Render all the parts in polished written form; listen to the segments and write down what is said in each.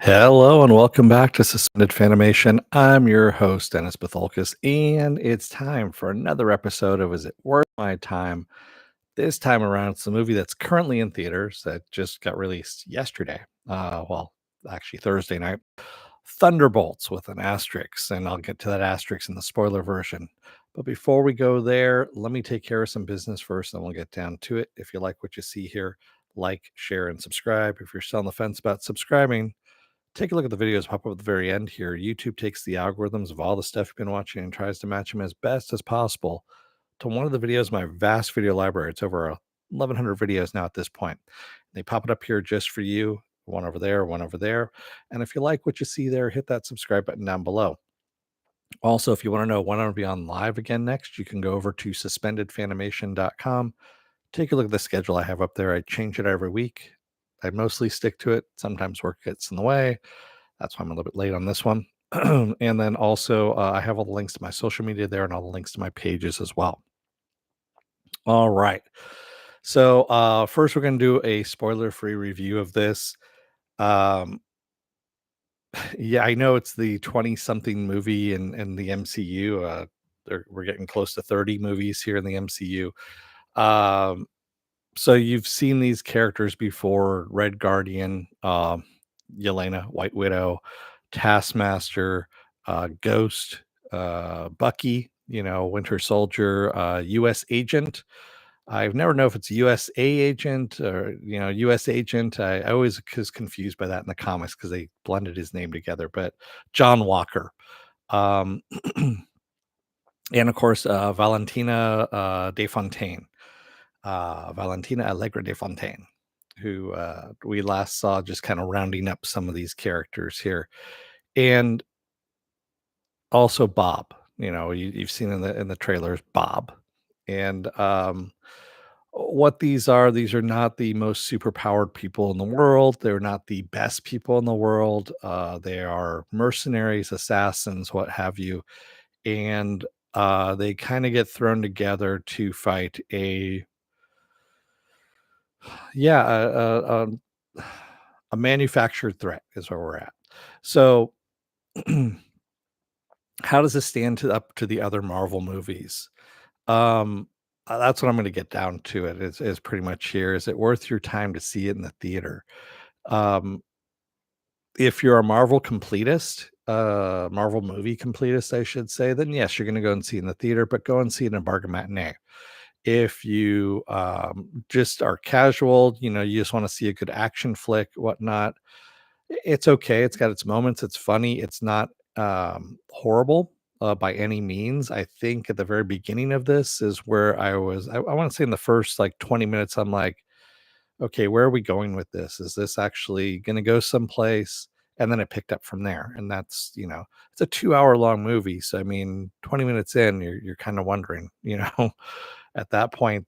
Hello and welcome back to Suspended Fanimation. I'm your host, Dennis Bithoulkas, and it's time for another episode of Is It Worth My Time? This time around, it's a movie that's currently in theaters that just got released yesterday. Actually, Thursday night. Thunderbolts with an asterisk, and I'll get to that asterisk in the spoiler version. But before we go there, let me take care of some business first, and we'll get down to it. If you like what you see here, like, share, and subscribe. If you're still on the fence about subscribing, take a look at the videos pop up at the very end here. YouTube takes the algorithms of all the stuff you've been watching and tries to match them as best as possible to one of the videos in my vast video library. It's over 1,100 videos now at this point. They pop it up here just for you, one over there, one over there. And if you like what you see there, hit that subscribe button down below. Also, if you want to know when I'm going to be on live again next, you can go over to suspendedfanimation.com. Take a look at the schedule I have up there. I change it every week. I mostly stick to it. Sometimes work gets in the way. That's why I'm a little bit late on this one. And then also, I have all the links to my social media there and all the links to my pages as well. All right. So, first, we're going to do a spoiler free review of this. Um, yeah, I know it's the 20 something movie in the MCU. We're getting close to 30 movies here in the MCU. Um, so, you've seen these characters before: Red Guardian, Yelena, White Widow, Taskmaster, Ghost, Bucky, Winter Soldier, U.S. Agent. I've never know if it's USA agent or U.S. agent. I always was confused by that in the comics because they blended his name together. But John Walker, um, and of course Valentina De Fontaine, Valentina Allegra De Fontaine, who we last saw just kind of rounding up some of these characters here, and also Bob. You've seen in the trailers Bob, and what these are not the most superpowered people in the world. They're not the best people in the world. They are mercenaries, assassins, what have you, and they kind of get thrown together to fight yeah a manufactured threat is where we're at. So how does this up to the other Marvel movies? That's what I'm going to get down to. It is pretty much here. Is it worth your time to see it in the theater? Um, if you're a Marvel completist, Marvel movie completist, I should say, then yes, you're going to go and see it in the theater, but go and see it in a bargain matinee. If you just are casual, you just want to see a good action flick, whatnot, it's okay. It's got its moments. It's funny. It's not horrible by any means. I think at the very beginning of this is where I want to say in the first like 20 minutes, I'm like, okay, where are we going with this? Is this actually going to go someplace? And then it picked up from there. And that's, it's a 2 hour long movie. So, I mean, 20 minutes in, you're kind of wondering, at that point,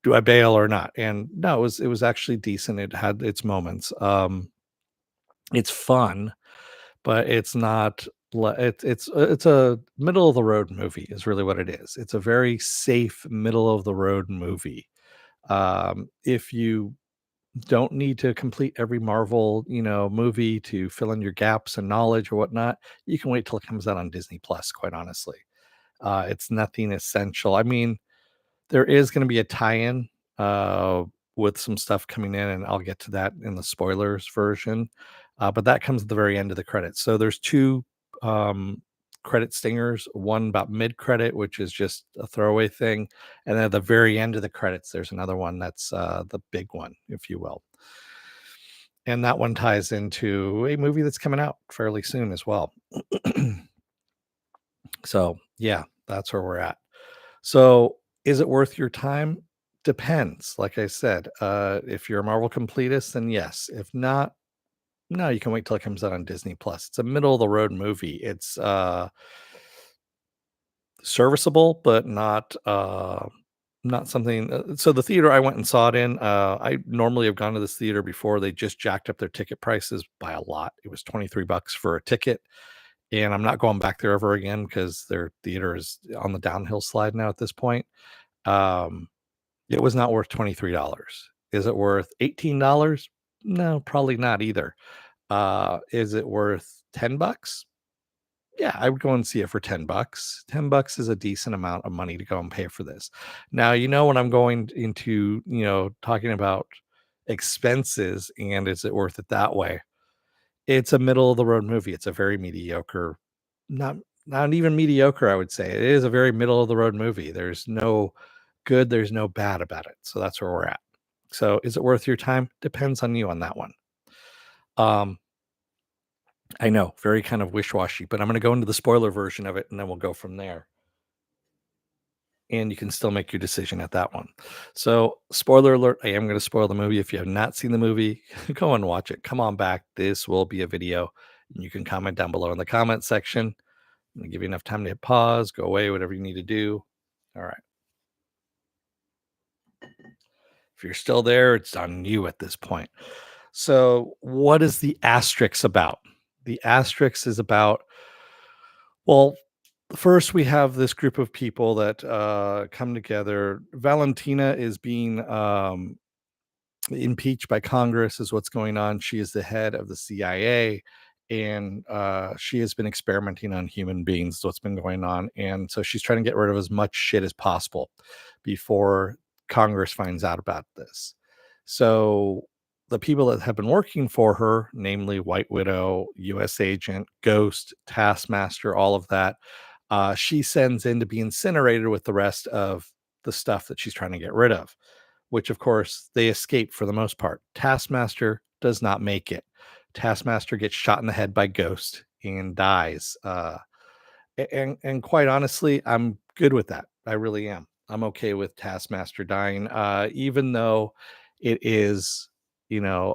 do I bail or not? And no, it was actually decent. It had its moments. It's fun, but it's not it's a middle of the road movie is really what it is. It's a very safe middle of the road movie. If you don't need to complete every Marvel, movie to fill in your gaps and knowledge or whatnot, you can wait till it comes out on Disney Plus, quite honestly. It's nothing essential. I mean, there is going to be a tie-in with some stuff coming in, and I'll get to that in the spoilers version. But that comes at the very end of the credits. So there's two um, credit stingers, one about mid-credit, which is just a throwaway thing, and then at the very end of the credits, there's another one that's the big one, if you will. And that one ties into a movie that's coming out fairly soon as well. So yeah, that's where we're at. So is it worth your time? Depends. Like I said, if you're a Marvel completist, then yes. If not, no, you can wait till it comes out on Disney Plus. It's a middle of the road movie. It's serviceable, but not something. So the theater I went and saw it in, I normally have gone to this theater before. They just jacked up their ticket prices by a lot. It was $23 for a ticket, and I'm not going back there ever again because their theater is on the downhill slide now at this point. Um, it was not worth $23. Is it worth $18? No, probably not either. Is it worth $10? Yeah, I would go and see it for $10. $10 is a decent amount of money to go and pay for this. Now, when I'm going into, talking about expenses and is it worth it that way? It's a middle of the road movie. It's a very mediocre, not not even mediocre, I would say. It is a very middle of the road movie. There's no good, there's no bad about it. So that's where we're at. So is it worth your time? Depends on you on that one. Um, I know, very kind of wish-washy, but I'm gonna go into the spoiler version of it and then we'll go from there. And you can still make your decision at that one. So, spoiler alert, I am gonna spoil the movie. If you have not seen the movie, go and watch it. Come on back. This will be a video. And you can comment down below in the comment section. I'm gonna give you enough time to hit pause, go away, whatever you need to do. All right. If you're still there, it's on you at this point. So, what is the asterisk about? The asterisk is about, well, first we have this group of people that come together. Valentina is being impeached by Congress, is what's going on. She is the head of the CIA, and she has been experimenting on human beings. Is what's been going on, and so she's trying to get rid of as much shit as possible before Congress finds out about this. So the people that have been working for her, namely White Widow, U.S. Agent, Ghost, Taskmaster, all of that, she sends in to be incinerated with the rest of the stuff that she's trying to get rid of, which of course they escape for the most part. Taskmaster does not make it. Taskmaster gets shot in the head by Ghost and dies. And quite honestly, I'm good with that. I really am. I'm okay with Taskmaster dying, even though it is, Olga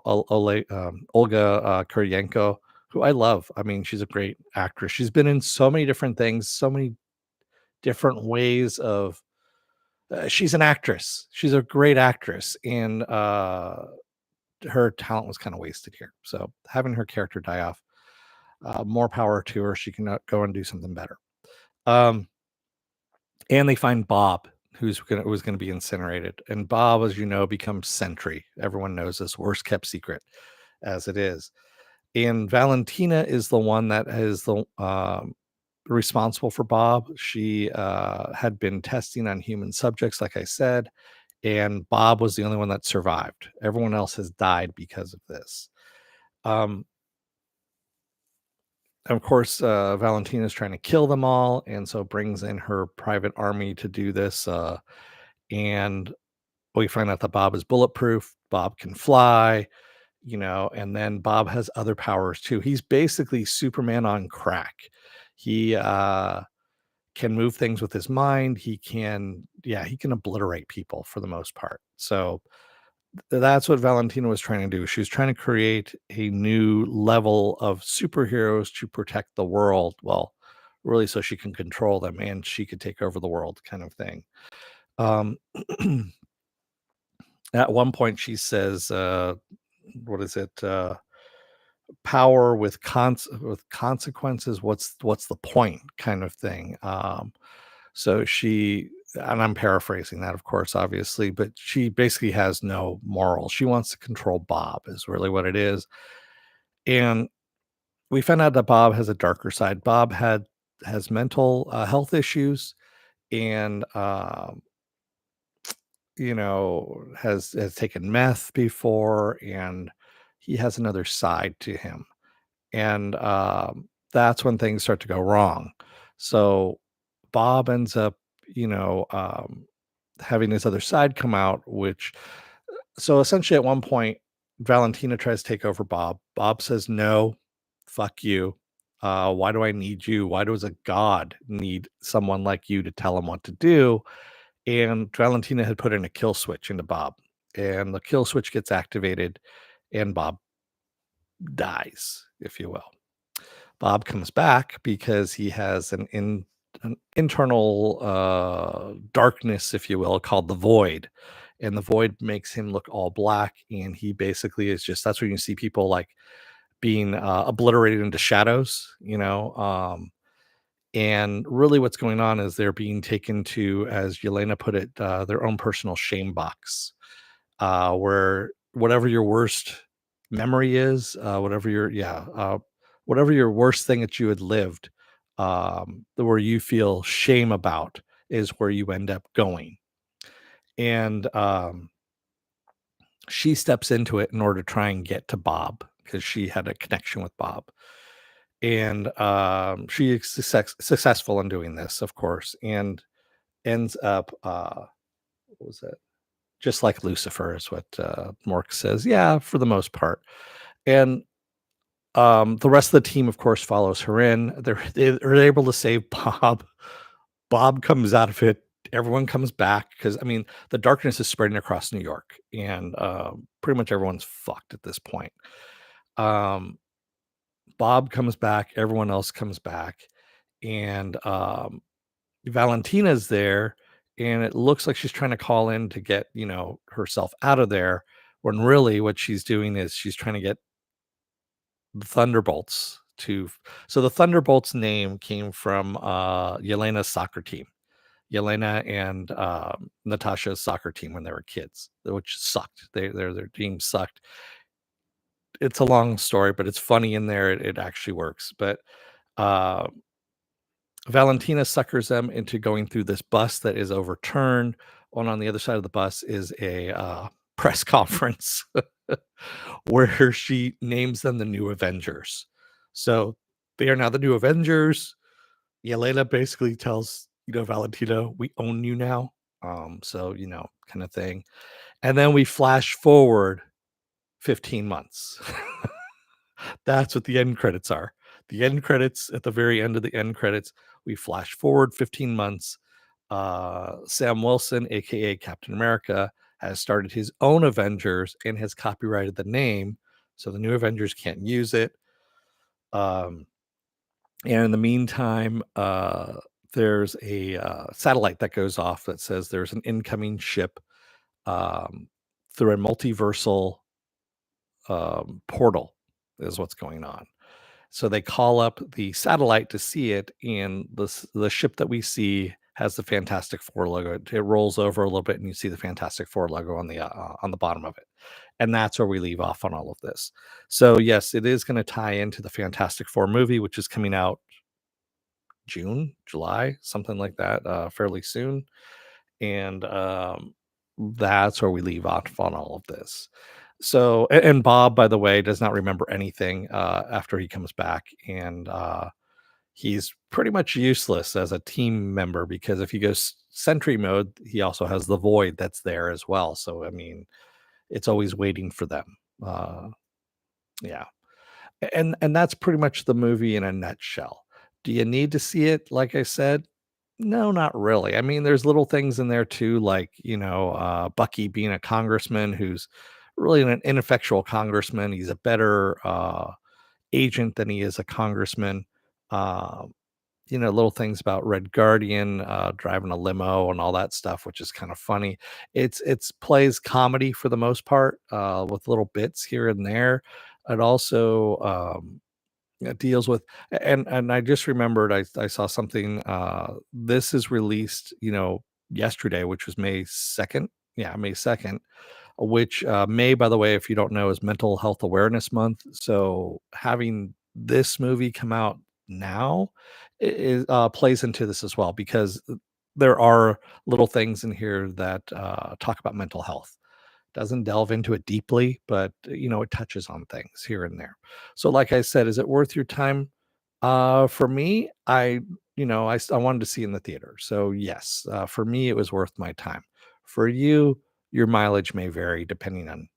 Kuryenko, who I love. I mean, she's a great actress. She's been in so many different things, so many different ways of she's an actress. She's a great actress, and her talent was kind of wasted here. So having her character die off, more power to her. She can go and do something better. Um, and they find Bob, who's gonna be incinerated, and Bob, as you know, becomes Sentry. Everyone knows this worst kept secret as it is. And Valentina is the one that is the responsible for Bob. She had been testing on human subjects, like I said, and Bob was the only one that survived. Everyone else has died because of this. Um, of course, Valentina's trying to kill them all, and so brings in her private army to do this. And we find out that Bob is bulletproof. Bob can fly, and then Bob has other powers too. He's basically Superman on crack. He can move things with his mind. He can obliterate people for the most part. So that's what Valentina was trying to do. She was trying to create a new level of superheroes to protect the world. Well, really, so she can control them and she could take over the world, kind of thing. Um, at one point, she says, "What is it? Power with consequences. What's the point?" Kind of thing. So she, and I'm paraphrasing that, of course, obviously, but she basically has no morals. She wants to control Bob, is really what it is. And we found out that Bob has a darker side. Bob has mental health issues, and has taken meth before, and he has another side to him, and that's when things start to go wrong. So Bob ends up, you know, um, having this other side come out, which so essentially at one point, Valentina tries to take over Bob. Bob says, "No, fuck you. Why do I need you? Why does a god need someone like you to tell him what to do?" And Valentina had put in a kill switch into Bob, and the kill switch gets activated, and Bob dies, if you will. Bob comes back because he has an internal darkness, if you will, called the void. And the void makes him look all black. And he basically is just that's when you see people like being obliterated into shadows, and really what's going on is they're being taken to, as Yelena put it, their own personal shame box, where whatever your worst memory is, whatever your worst thing that you had lived, where you feel shame about is where you end up going. And she steps into it in order to try and get to Bob because she had a connection with Bob. And she is successful in doing this, of course, and ends up, what was it? Just like Lucifer is what Mork says. Yeah, for the most part. And the rest of the team, of course, follows her in. They're able to save Bob. Bob comes out of it. Everyone comes back because I mean the darkness is spreading across New York, and pretty much everyone's fucked at this point. Um, Bob comes back. Everyone else comes back, and Valentina's there, and it looks like she's trying to call in to get herself out of there. When really what she's doing is she's trying to get the Thunderbolts to. So the Thunderbolts name came from Yelena's soccer team. Yelena and Natasha's soccer team when they were kids, which sucked. Their team sucked. It's a long story, but it's funny in there. It actually works. But uh, Valentina suckers them into going through this bus that is overturned. And on the other side of the bus is a press conference where she names them the new Avengers. So they are now the new Avengers. Yelena basically tells, Valentina, we own you now. So, kind of thing. And then we flash forward 15 months. That's what the end credits are. The end credits, at the very end of the end credits, we flash forward 15 months. Sam Wilson, aka Captain America, has started his own Avengers and has copyrighted the name, so the new Avengers can't use it. And in the meantime, there's a satellite that goes off that says there's an incoming ship um, through a multiversal portal, is what's going on. So they call up the satellite to see it, and the ship that we see has the Fantastic Four logo. It rolls over a little bit, and you see the Fantastic Four logo on the bottom of it, and that's where we leave off on all of this. So yes, it is going to tie into the Fantastic Four movie, which is coming out June, July, something like that, fairly soon, and that's where we leave off on all of this. So, and Bob, by the way, does not remember anything after he comes back, and he's pretty much useless as a team member because if he goes sentry mode, he also has the void that's there as well. So, I mean, it's always waiting for them. Uh, yeah, and that's pretty much the movie in a nutshell. Do you need to see it? Like I said, no, not really. I mean, there's little things in there too, like Bucky being a congressman who's really an ineffectual congressman. He's a better agent than he is a congressman. Uh, little things about Red Guardian driving a limo and all that stuff, which is kind of funny. It's plays comedy for the most part with little bits here and there. It also deals with and I just remembered I saw something this is released yesterday, which was May 2nd. Yeah, May 2nd, which May, by the way, if you don't know, is Mental Health Awareness Month. So having this movie come out now is plays into this as well because there are little things in here that talk about mental health. Doesn't delve into it deeply, but it touches on things here and there. So like I said, is it worth your time? For me, I wanted to see in the theater. So yes, for me it was worth my time. For you, your mileage may vary depending on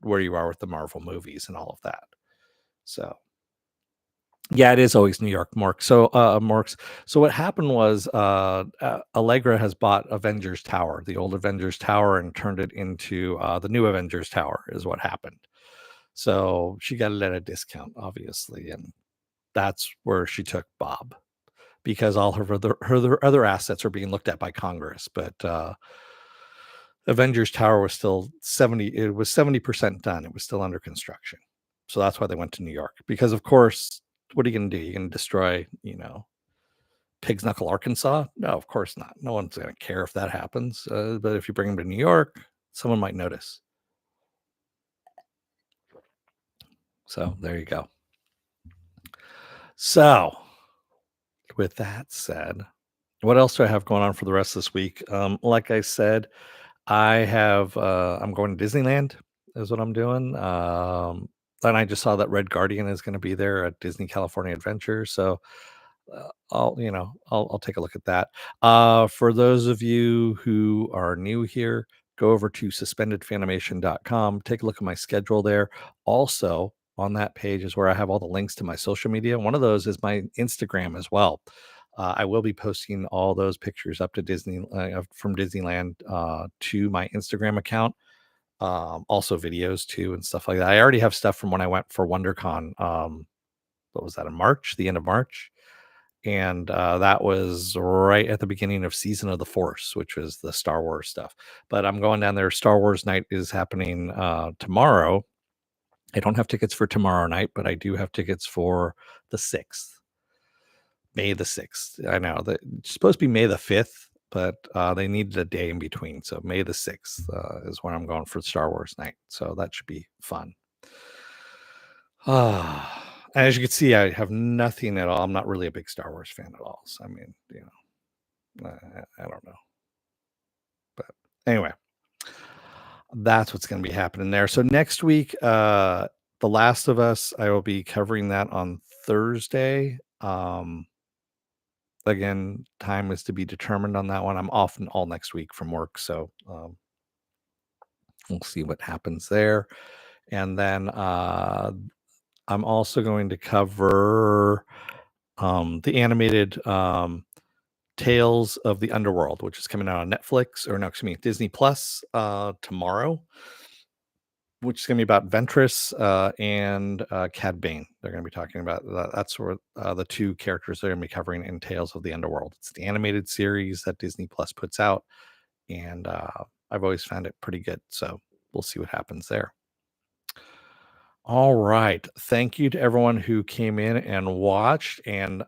where you are with the Marvel movies and all of that. So yeah, it is always New York, Mark. So, Marks. So what happened was, Allegra has bought Avengers Tower, the old Avengers Tower, and turned it into the new Avengers Tower. Is what happened. So she got it at a discount, obviously, and that's where she took Bob because all her other assets are being looked at by Congress. But Avengers Tower was still 70. It was 70% done. It was still under construction. So that's why they went to New York because, of course, what are you going to do? You're going to destroy, Pig's Knuckle, Arkansas? No, of course not. No one's going to care if that happens. But if you bring them to New York, someone might notice. So there you go. So with that said, what else do I have going on for the rest of this week? Like I said, I'm going to Disneyland is what I'm doing. And I just saw that Red Guardian is going to be there at Disney California Adventure. So I'll take a look at that. For those of you who are new here, go over to suspendedfanimation.com. Take a look at my schedule there. Also, on that page is where I have all the links to my social media. One of those is my Instagram as well. I will be posting all those pictures up to Disney from Disneyland to my Instagram account. Also videos too and stuff like that. I already have stuff from when I went for WonderCon. What was that in March? The end of March, and that was right at the beginning of Season of the Force, which was the Star Wars stuff. But I'm going down there. Star Wars night is happening tomorrow. I don't have tickets for tomorrow night, but I do have tickets for the 6th, May the 6th. I know that it's supposed to be May the 5th, but they needed a day in between. So May the 6th is when I'm going for Star Wars night. So that should be fun. As you can see, I have nothing at all. I'm not really a big Star Wars fan at all. So, I mean, I don't know. But anyway, that's what's going to be happening there. So next week, The Last of Us, I will be covering that on Thursday. Again, time is to be determined on that one. I'm off all next week from work. So we'll see what happens there. And then I'm also going to cover the animated Tales of the Underworld, which is coming out on Netflix, or no, excuse me, Disney Plus tomorrow, which is going to be about Ventress and Cad Bane. They're going to be talking about that's where the two characters they're going to be covering in Tales of the Underworld. It's the animated series that Disney Plus puts out, and I've always found it pretty good. So we'll see what happens there. All right. Thank you to everyone who came in and watched. And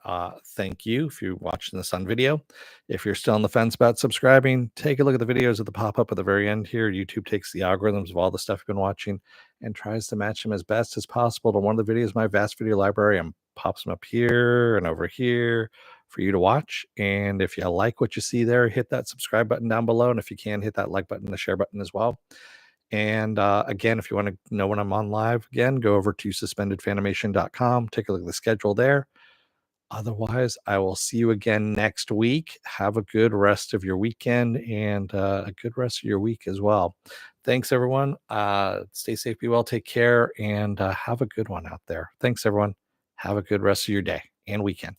thank you if you're watching this on video. If you're still on the fence about subscribing, take a look at the videos at the pop up at the very end here. YouTube takes the algorithms of all the stuff you've been watching and tries to match them as best as possible to one of the videos, my vast video library, and pops them up here and over here for you to watch. And if you like what you see there, hit that subscribe button down below. And if you can, hit that like button, the share button as well. And again, if you want to know when I'm on live again, go over to suspendedfanimation.com. Take a look at the schedule there. Otherwise, I will see you again next week. Have a good rest of your weekend and a good rest of your week as well. Thanks, everyone. Stay safe, be well, take care, and have a good one out there. Thanks, everyone. Have a good rest of your day and weekend.